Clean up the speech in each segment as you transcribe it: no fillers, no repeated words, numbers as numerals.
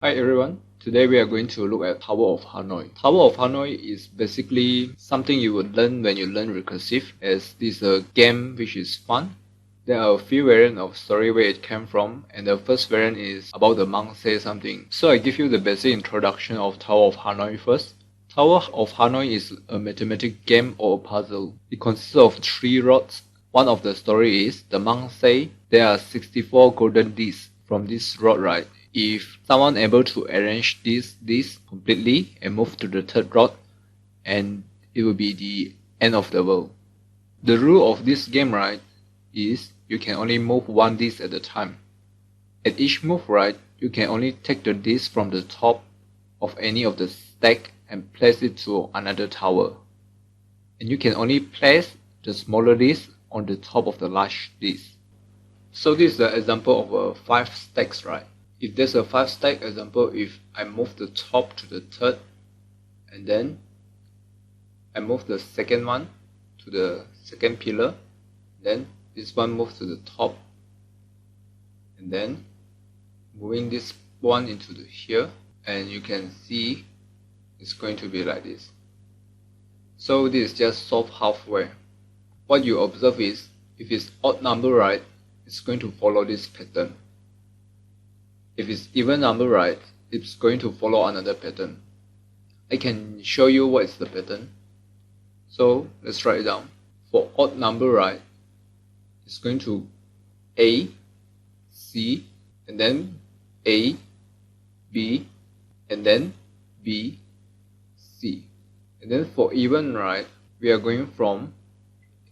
Hi everyone, today we are going to look at Tower of Hanoi. Tower of Hanoi is basically something you would learn when you learn recursive, as this is a game which is fun. There are a few variants of story where it came from, and the first variant is about the monk say something. So I give you the basic introduction of Tower of Hanoi first. Tower of Hanoi is a mathematical game or a puzzle. It consists of 3 rods. One of the story is, the monk say there are 64 golden discs from this rod, right? If someone able to arrange this completely and move to the third rod, and it will be the end of the world. The rule of this game, right, is you can only move one disc at a time. At each move, right, you can only take the disc from the top of any of the stack and place it to another tower. And you can only place the smaller disc on the top of the large disc. So this is the example of a 5 stacks, right? If there's a 5 stack example, if I move the top to the third, and then I move the second one to the second pillar, then this one moves to the top, and then moving this one into the here, and you can see it's going to be like this. So this is just solved halfway. What you observe is, if it's odd number, right, it's going to follow this pattern. If it's even number, right, it's going to follow another pattern. I can show you what is the pattern. So let's write it down. For odd number, right, it's going to A, C, and then A, B, and then B, C. And then for even, right, we are going from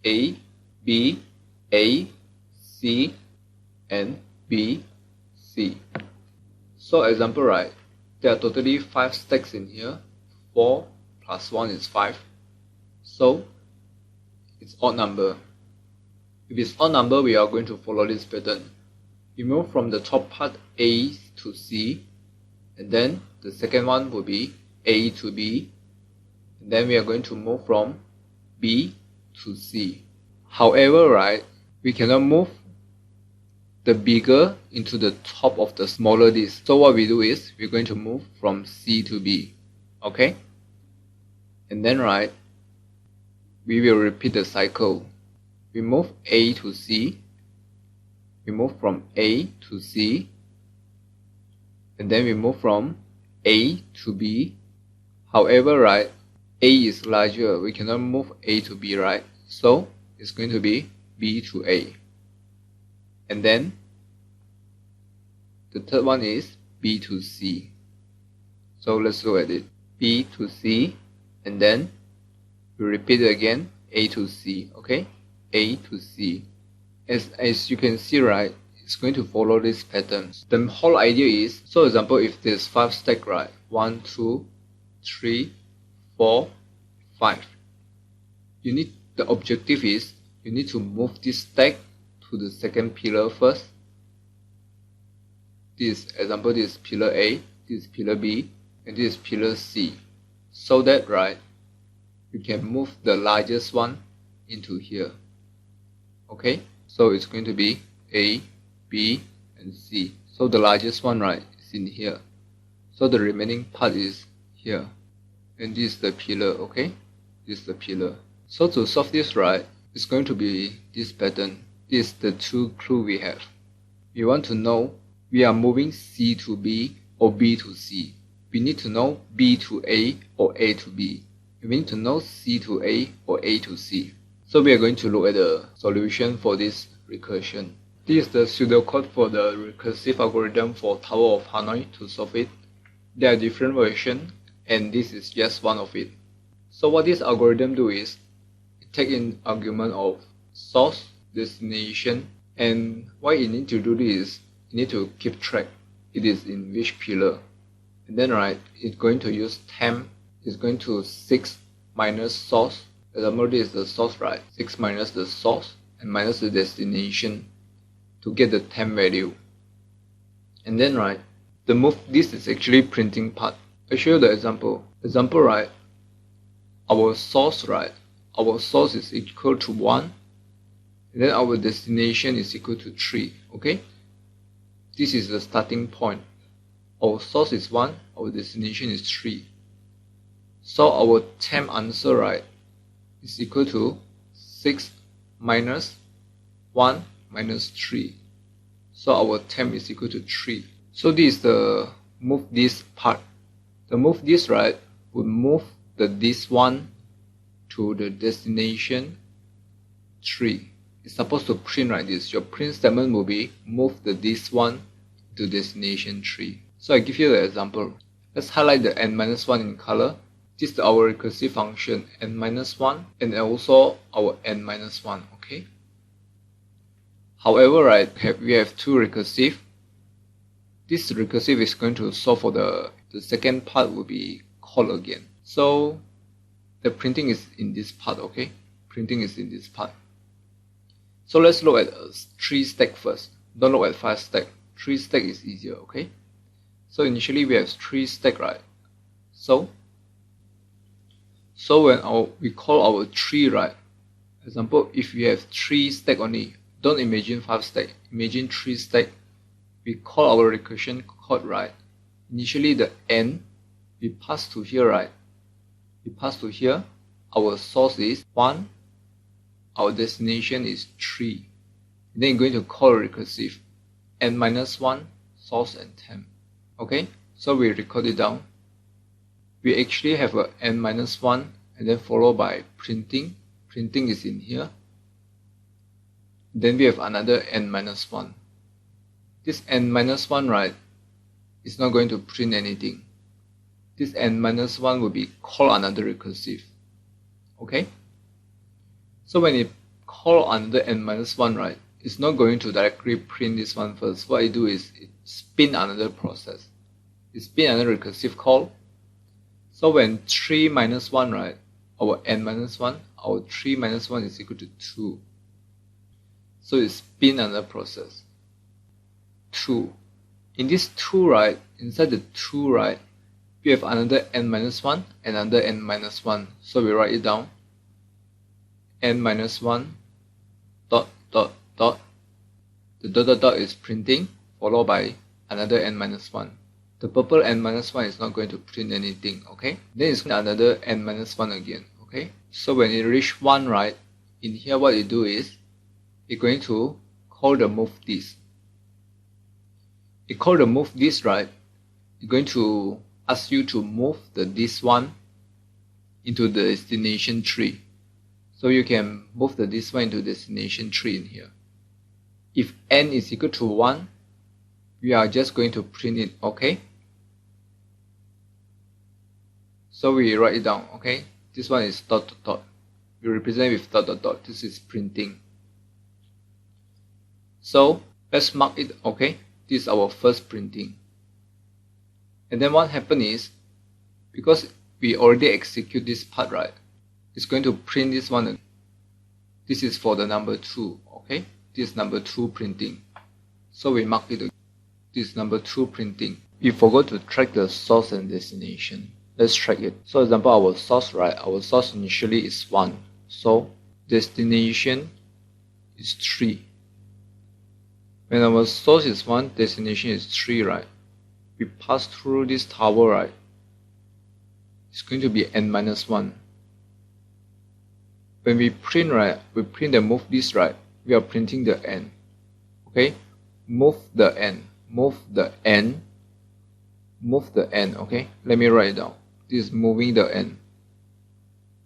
A, B, A, C, and B, C. So example, right, there are totally 5 stacks in here. 4 plus 1 is 5. So it's odd number. If it's odd number, we are going to follow this pattern. We move from the top part A to C, and then the second one will be A to B, and then we are going to move from B to C. However, right, we cannot move the bigger into the top of the smaller disc. So what we do is, we're going to move from C to B. Okay? And then, right, we will repeat the cycle. We move A to C. We move from A to C. And then we move from A to B. However, right, A is larger. We cannot move A to B, right? So it's going to be B to A. And then the third one is B to C. So let's look at it. B to C, and then we repeat it again, A to C. Okay? A to C. As you can see, right, it's going to follow this pattern. The whole idea is, so example, if there's 5 stack, right, 1, 2, 3, 4, 5. The objective is, you need to move this stack to the second pillar first. This example, this is pillar A, this is pillar B, and this is pillar C. So that, right, you can move the largest one into here. Okay? So it's going to be A, B, and C. So the largest one, right, is in here. So the remaining part is here. And this is the pillar, okay? This is the pillar. So to solve this, right, it's going to be this pattern. This is the 2 clue we have. We want to know we are moving C to B or B to C. We need to know B to A or A to B. We need to know C to A or A to C. So we are going to look at the solution for this recursion. This is the pseudocode for the recursive algorithm for Tower of Hanoi to solve it. There are different versions, and this is just one of it. So what this algorithm do is, it take in argument of source, destination, and what you need to do is, you need to keep track it is in which pillar. And then, right, it's going to use temp. It's going to 6 minus source. Example, this is the source, right? 6 minus the source and minus the destination to get the temp value. And then, right, the move, this is actually printing part. I show you the example. Example, right, our source, right, our source is equal to 1, and then our destination is equal to 3. Okay? This is the starting point. Our source is 1, our destination is 3. So our temp answer, right, is equal to 6 minus 1 minus 3. So our temp is equal to 3. So this is the move this part. The move this, right, would move this 1 to the destination 3. It's supposed to print like this. Your print statement will be move this 1 to destination 3. So I give you the example. Let's highlight the n-1 in color. This is our recursive function n-1 and also our n-1, okay? However, right, we have two recursive. This recursive is going to solve for the second part will be call again. So the printing is in this part, okay? Printing is in this part. So let's look at 3 stack first. Don't look at 5 stack. 3 stack is easier, okay? So initially we have 3 stack, right? So when we call our 3, right? Example, if we have 3 stack only, don't imagine 5 stack. Imagine 3 stack. We call our recursion code, right? Initially the n we pass to here, right? We pass to here. Our source is 1. Our destination is 3. Then you're going to call recursive n-1 source and temp. Okay, so we record it down. We actually have a n-1 and then followed by printing. Printing is in here. Then we have another n-1. This n-1, right, is not going to print anything. This n-1 will be call another recursive. Okay, so when you call another n-1, right, it's not going to directly print this one first. What I do is it spin another process. It spin another recursive call. So when 3 minus 1, right, our n-1, our 3 minus 1 is equal to 2. So it spin another process. 2. In this 2, right, inside the 2, right, we have another n-1 and another n-1. So we write it down. n-1 dot dot dot. The dot dot dot is printing, followed by another n-1. The purple n-1 is not going to print anything, okay? Then it's another n-1 again, okay? So when it reach 1, right, in here what you do is, you're going to call the move this. You call the move this, right, you're going to ask you to move this one into the destination 3. So you can move this one into destination 3 in here. If n is equal to 1, we are just going to print it, okay? So we write it down, okay? This one is dot dot dot. We represent with dot dot dot. This is printing. So let's mark it, okay? This is our first printing. And then what happens is, because we already execute this part, right, it's going to print this one. This is for the number 2, okay? This is number 2 printing. So we mark it. This number 2 printing. We forgot to track the source and destination. Let's track it. So example, our source, right? Our source initially is 1. So destination is 3. When our source is 1, destination is 3, right? We pass through this tower, right? It's going to be n-1. When we print, right, we print and move this, right, we are printing the n. Okay, move the n, move the n, move the n. Okay, let me write it down. This is moving the n,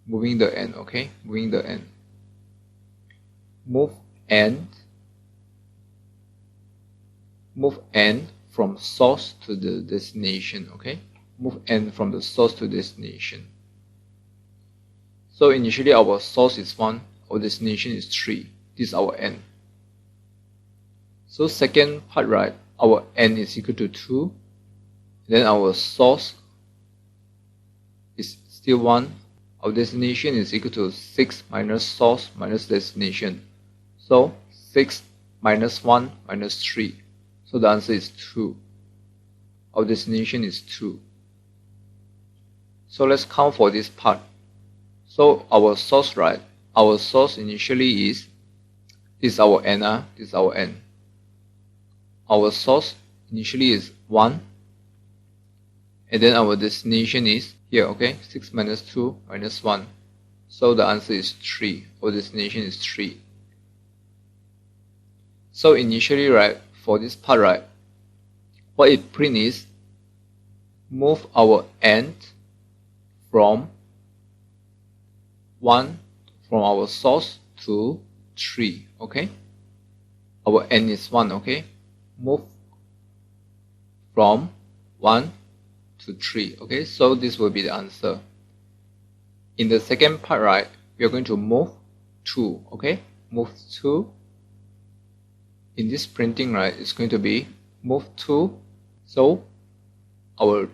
moving the n. Okay, moving the n. Move n, move n from source to the destination. Okay, move n from the source to destination. So initially our source is 1, our destination is 3. This is our n. So second part, right, our n is equal to 2. Then our source is still 1. Our destination is equal to 6 minus source minus destination. So 6 minus 1 minus 3. So the answer is 2. Our destination is 2. So let's count for this part. So our source, right, our source initially is our n, this is our n. Our source initially is 1. and then our destination is here, okay? 6 minus 2 minus 1. So the answer is 3. Our destination is 3. So initially, right, for this part, right, what it print is move our end from 1 from our source to 3, okay? Our end is 1, okay? Move from 1 to 3, okay? So this will be the answer. In the second part, right, we are going to move 2, okay? Move 2. In this printing, right, it's going to be move 2. So our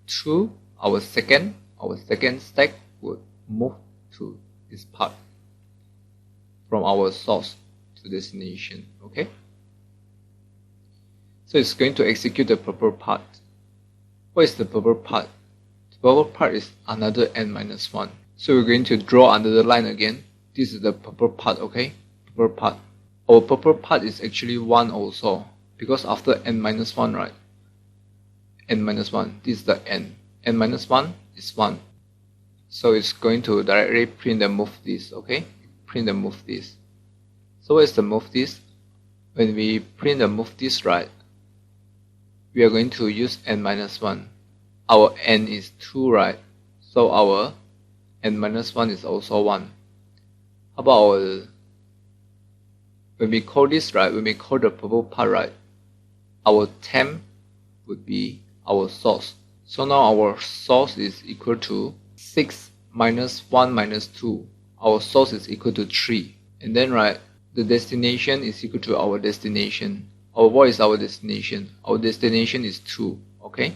2, our second stack would move to this part from our source to destination, okay? So it's going to execute the purple part. What is the purple part? The purple part is another n minus 1. So we're going to draw another line again. This is the purple part, okay? Purple part. Our purple part is actually 1 also, because after n minus 1, right? N minus 1, this is the n. N minus 1 is 1. So it's going to directly print and move this, okay? Print and move this. So what is the move this? When we print and move this, right, we are going to use n minus 1. Our n is 2, right? So our n minus 1 is also 1. How about our, when we call this, right, when we call the purple part, right, our temp would be our source. So now our source is equal to 6 minus 1 minus 2. Our source is equal to 3. And then, right, the destination is equal to our destination. What is our destination? Our destination is 2, okay?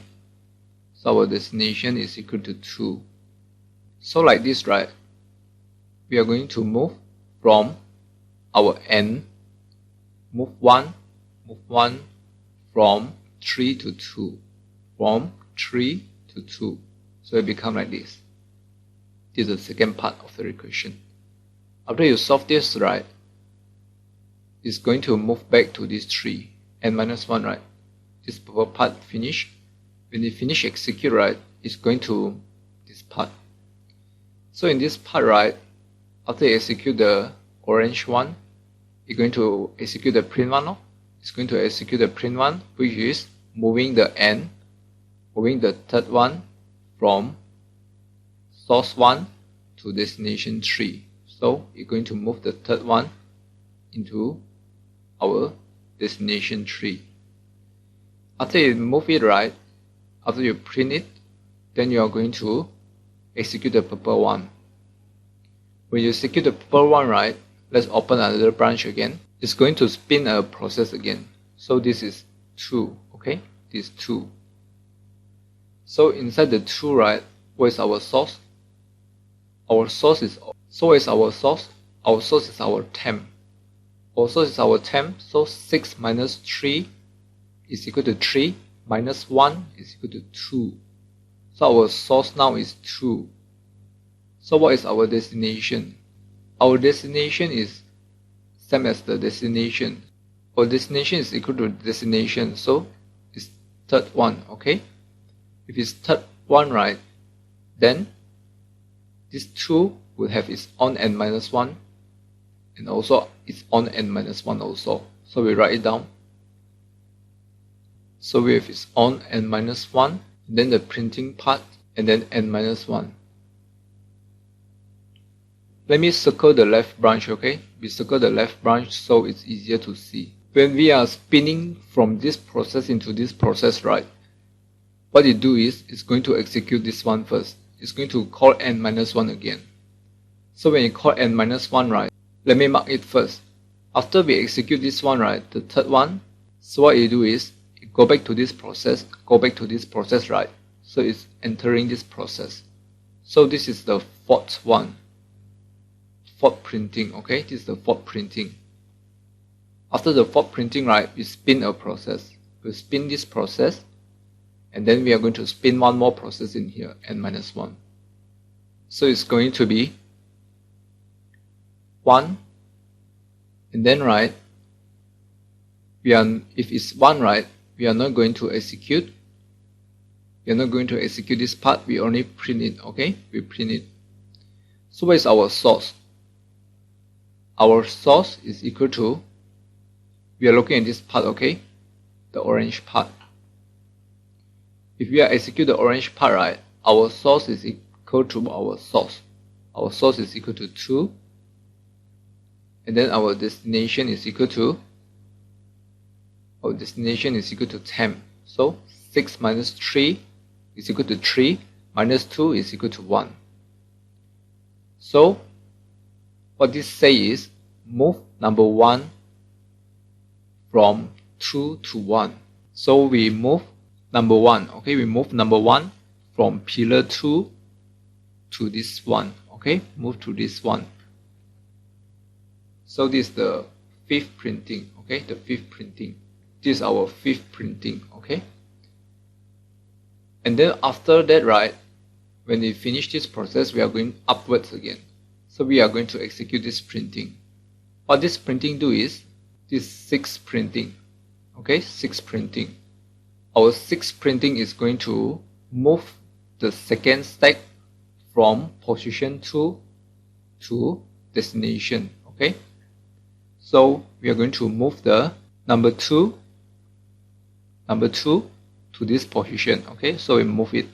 So our destination is equal to 2. So like this, right, we are going to move from our n, move 1 from 3 to 2, from 3 to 2. So it becomes like this. This is the second part of the recursion. After you solve this, right, it's going to move back to this 3, n minus 1, right? This purple part finish. When it finish execute, right, it's going to this part. So in this part, right, after you execute the orange one, you're going to execute the print one, no? It's going to execute the print one, which is moving the n, moving the third one from source 1 to destination 3. So you're going to move the third one into our destination 3. After you move it, right, after you print it, then you are going to execute the purple one. When you execute the purple one, right, let's open another branch again. It's going to spin a process again. So this is 2, okay? This is 2. So inside the 2, right, what is our source? Our source is, so what is our source? Our source is our temp. Our source is our temp, so 6 minus 3 is equal to 3, minus 1 is equal to 2. So our source now is 2. So what is our destination? Our destination is same as the destination. Our destination is equal to destination, so it's third one, okay? If it's third one, right, then this 2 will have its own n minus 1 and also its own n minus 1 also. So we write it down. So we have its own n minus 1, then the printing part, and then n minus 1. Let me circle the left branch, okay? We circle the left branch so it's easier to see. When we are spinning from this process into this process, right, what it do is, it's going to execute this one first. It's going to call n minus 1 again. So when you call n minus 1, right, let me mark it first. After we execute this one, right, the third one, so what you do is, you go back to this process, right? So it's entering this process. So this is the fourth one. Fourth printing, okay? This is the fourth printing. After the fourth printing, right, we spin a process. We spin this process, and then we are going to spin one more process in here, n minus 1. So it's going to be 1, and then, right, if it's 1, right, we are not going to execute We are not going to execute this part, we only print it, okay? We print it. So what is our source? Our source is equal to, we are looking at this part, okay? The orange part. If we are execute the orange part, right, our source is equal to our source. Our source is equal to 2. And then our destination is equal to, 10. So 6 minus 3 is equal to 3, minus 2 is equal to 1. So what this says is, move number 1 from 2 to 1. So we move number 1, okay? We move number 1 from pillar 2 to this one, okay? Move to this one. So this is the 5th printing, okay? The 5th printing. This is our 5th printing, okay? And then after that, right, when we finish this process, we are going upwards again. So we are going to execute this printing. What this printing do is, this 6th printing, okay? 6th printing. Our 6th printing is going to move the second stack from position 2 to destination, okay? So we are going to move the number 2 to this position, okay? So we move it,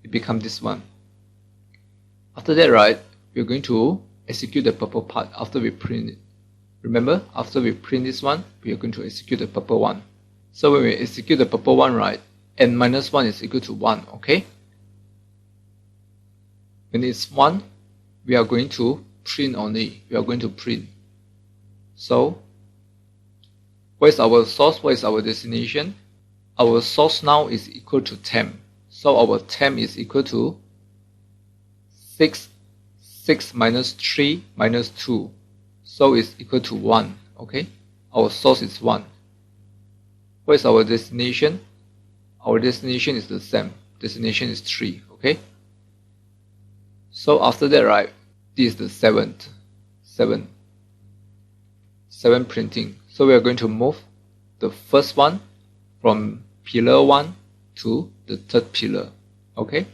it becomes this one. After that, right, we're going to execute the purple part after we print it. Remember, after we print this one, we are going to execute the purple one. So when we execute the purple one, right, n minus 1 is equal to 1, okay? When it's 1, we are going to print only. We are going to print. So, what is our source? What is our destination? Our source now is equal to temp. So our temp is equal to 6 minus 3 minus 2. So it's equal to 1, okay? Our source is 1. What is our destination? Our destination is the same. Destination is 3, okay? So after that, right, this is the 7th printing. So we are going to move the first one from pillar 1 to the 3rd pillar, okay?